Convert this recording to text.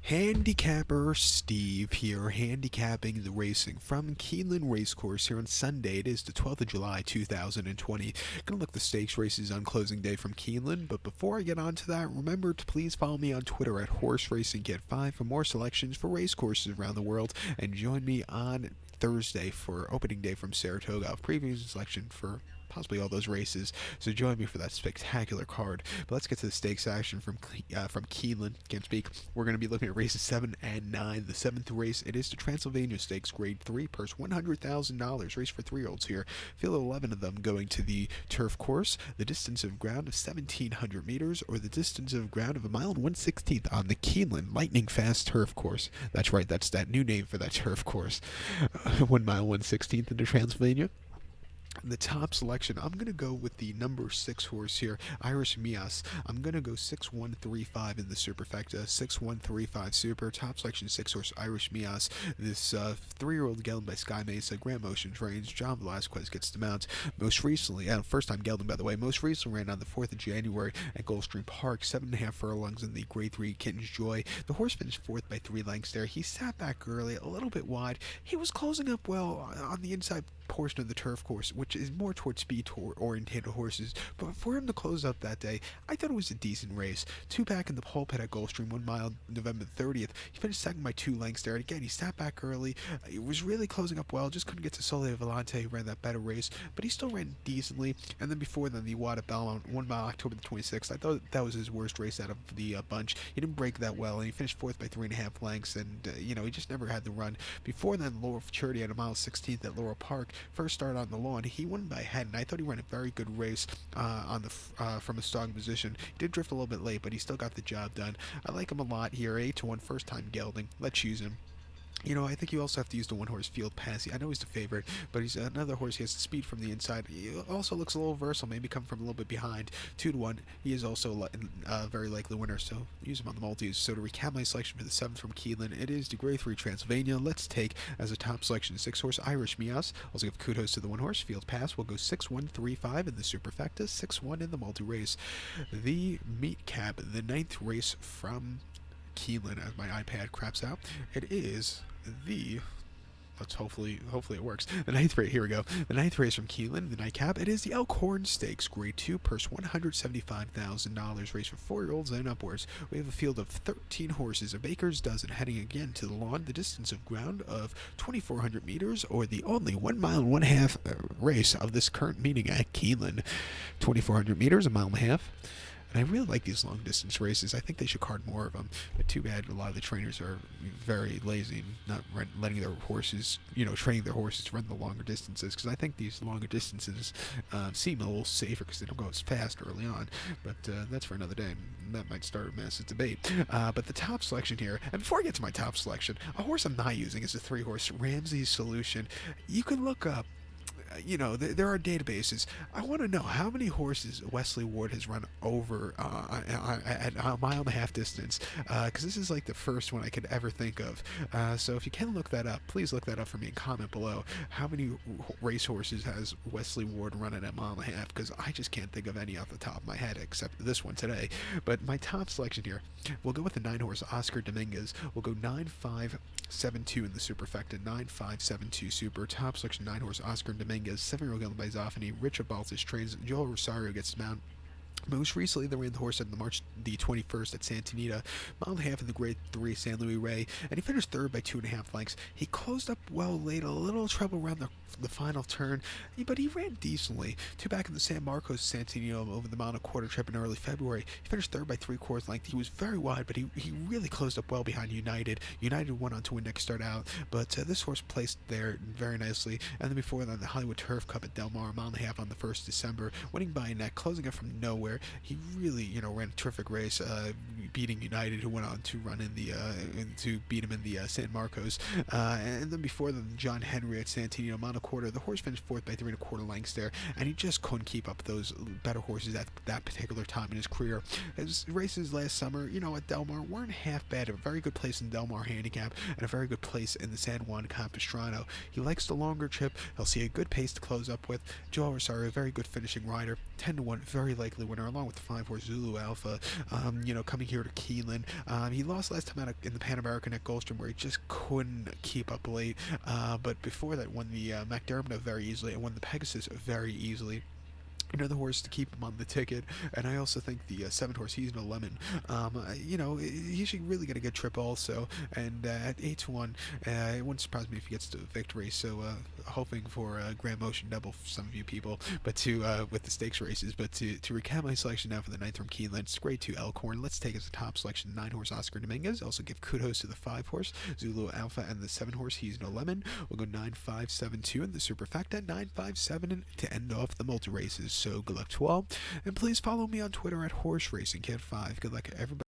Handicapper Steve here, handicapping the racing from Keeneland Racecourse here on Sunday. It is the 12th of July, 2020. Gonna look the stakes races on closing day from Keeneland, but before I get on to that, remember to please follow me on Twitter at Horse Racing Kit 5 for more selections for racecourses around the world, and join me on Thursday for opening day from Saratoga. I'll preview and selection for possibly all those races, so join me for that spectacular card. But let's get to the stakes action from Keeneland. Can't speak. We're going to be looking at races 7 and 9. The 7th race, it is the Transylvania Stakes, Grade 3, purse $100,000, race for 3-year-olds here. Field 11 of them going to the turf course, the distance of ground of 1,700 meters, or the distance of ground of 1 mile and 1/16 on the Keeneland Lightning Fast Turf Course. That's right, that's that new name for that turf course. 1 mile 1/16 in the Transylvania. The top selection, I'm going to go with the number 6 horse here, Irish Mias. I'm going to go 6-1-3-5 in the superfecta, 6-1-3-5 super. Top selection 6 horse, Irish Mias. This 3-year-old gelding by Sky Mesa, Grand Motion trains. John Velasquez gets the mount. Most recently, first time gelding by the way, most recently ran on the 4th of January at Gulfstream Park, 7.5 furlongs in the Grade 3 Kitten's Joy. The horse finished 4th by 3 lengths there. He sat back early, a little bit wide. He was closing up well on the inside portion of the turf course, which is more towards speed oriented horses, but for him to close up that day, I thought it was a decent race. 2 back in the pulpit at Gulfstream, 1 mile November 30th. He finished second by 2 lengths there, and again, he sat back early. He was really closing up well, just couldn't get to Sole Volante, who ran that better race, but he still ran decently. And then before then, the Wad at Belmont, 1 mile October the 26th. I thought that was his worst race out of the bunch. He didn't break that well, and he finished 4th by 3.5 lengths, and he just never had the run. Before then, Laurel Futurity at 1 mile 16th at Laurel Park. First start on the lawn, he won by a head, and I thought he ran a very good race from a strong position. He did drift a little bit late, but he still got the job done. I like him a lot here. 8-1, first time gelding. Let's use him. I think you also have to use the 1-horse Field Pass. I know he's the favorite, but he's another horse. He has speed from the inside. He also looks a little versatile, maybe come from a little bit behind. 2-1. He is also a very likely winner, so use him on the multis. So to recap my selection for the 7th from Keeneland, it is the Grade 3 Transylvania. Let's take as a top selection 6-horse Irish Mias. Also give kudos to the 1-horse Field Pass. We'll go 6-1-3-5 in the superfecta, 6-1 in the multi-race. The meat cap, the 9th race from Keeneland, as my iPad craps out. It is the hopefully it works. The 9th race, here we go. The 9th race from Keeneland, the nightcap. It is the Elkhorn Stakes, Grade 2, purse $175,000, race for 4-year-olds and upwards. We have a field of 13 horses, a baker's dozen, heading again to the lawn. The distance of ground of 2,400 meters, or the only 1 mile and 1/2 race of this current meeting at Keeneland. 2,400 meters, 1.5 miles. And I really like these long distance races. I think they should card more of them. But too bad a lot of the trainers are very lazy and not letting their horses, training their horses to run the longer distances. Because I think these longer distances seem a little safer because they don't go as fast early on. But that's for another day. And that might start a massive debate. But the top selection here, and before I get to my top selection, a horse I'm not using is a 3-horse Ramsey's Solution. You can look up. There are databases. I want to know how many horses Wesley Ward has run over at a 1.5 mile distance, because this is like the first one I could ever think of. So if you can look that up, please look that up for me and comment below. How many racehorses has Wesley Ward run at 1.5 miles? Because I just can't think of any off the top of my head except this one today. But my top selection here, we'll go with the 9-horse Oscar Dominguez. We'll go 9-5-7-2 in the superfecta, 9-5-7-2 super. Top selection 9-horse Oscar Dominguez. 7-year-old gelding by Zoffany. Richard Baltus trains. Joel Rosario gets the mount. Most recently, they ran the horse on March the 21st at Santa Anita, 1.5 miles in the Grade 3 San Luis Rey, and he finished 3rd by 2.5 lengths. He closed up well late, a little trouble around the final turn, but he ran decently. 2 back in the San Marcos Santa Anita over the Mount Quarter Trip in early February. He finished 3rd by 3/4 length. He was very wide, but he really closed up well behind United. United went on to win next start out, but this horse placed there very nicely. And then before that, the Hollywood Turf Cup at Del Mar, 1.5 miles on the 1st December, winning by a neck, closing up from nowhere. He really, ran a terrific race, beating United, who went on to run to beat him in the San Marcos. And then before them, John Henry at Santino, Mount Quarter. The horse finished 4th by 3.25 lengths there, and he just couldn't keep up with those better horses at that particular time in his career. His races last summer, at Del Mar weren't half bad. A very good place in Del Mar handicap, and a very good place in the San Juan Capistrano. He likes the longer trip. He'll see a good pace to close up with. Joel Rosario, very good finishing rider. 10-1, very likely winner winner, along with the 5-horse Zulu Alpha. Coming here to Keeneland. He lost last time out in the Pan American at Gulfstream, where he just couldn't keep up late. But before that, won the McDermott very easily and won the Pegasus very easily. Another horse to keep him on the ticket, and I also think the 7-horse He's No Lemon. He's really get a good trip also, and at 8-1, it wouldn't surprise me if he gets to victory. So hoping for a Grand Motion double for some of you people, but with the stakes races. But to recap my selection now for the 9th from Keeneland, it's grade 2 Elkhorn. Let's take as a top selection 9-horse Oscar Dominguez. Also give kudos to the 5-horse Zulu Alpha and the 7-horse He's No Lemon. We'll go 9-5-7-2 in the superfecta, 9-5-7 to end off the multi races. So good luck to all, and please follow me on Twitter at Horse Racing Kid 5. Good luck, everybody.